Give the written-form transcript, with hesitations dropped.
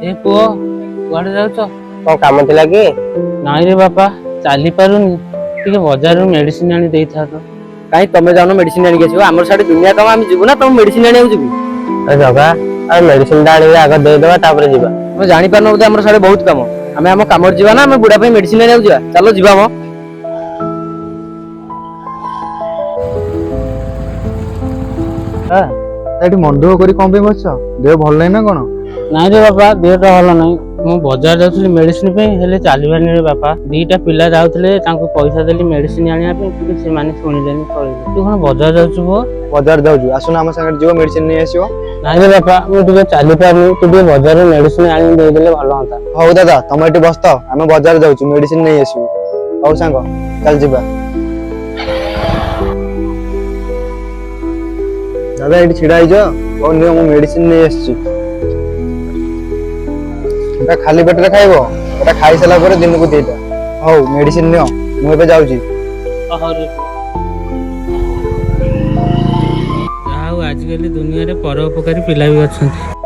ए पुओ कुआडे जाउछ? कौन काम थिला कि? नाई रे बापा चाली पारुनी टिके बाजार मेडिसिन आनी देई था तो। कहीं तुम जाओ मेडिसिन आनी आसो आम साड़ी दुनिया काम आम जीवु ना तुम मेडिसिन आनी जीवु जगा आ मेडिसिन आगे दे देबा तापर जीवा तुम जानि पारनो बोधे हमर साड़ी बहुत काम आमे हम काम जीवा ना आमे बुढ़ा पे मेडिसिन आनी जीवा चलो जीवा मो हां एटी मन दुख करी कोन पे बछ देह भल नै ना कोन नाई रे बापा देहटा भल नहीं मु बाजार जाउथली मेडिसिन पे हेले चालीबानी रे बापा दीटा पिला जाउथले तांको पैसा देली मेडिसिन आनिया पे कि से माने सुनिलेनी पळिले तू कोन बाजार जाउछु बो बाजार जाउछु आसुना हम संगे जीव मेडिसिन नै आसीओ नाई रे बापा मु टिके चाली पारनी तू टिके बाजार मेडिसिन आनी दे देले भलो होता हौ दादा तुम एटी बस तो हम बाजार जाउछु मेडिसिन नै आसीओ हौ संग चल जीवा दादा एटी छिडा आइजो और ने मु मेडिसिन नै आसी एटा खाली पेट रे खाइबो एटा खाइ सला पर दिन को देटा हौ मेडिसिन नियो मु एबे जाउची अहरे आज कल दुनिया रे परोपकारी पिला भी अच्छा।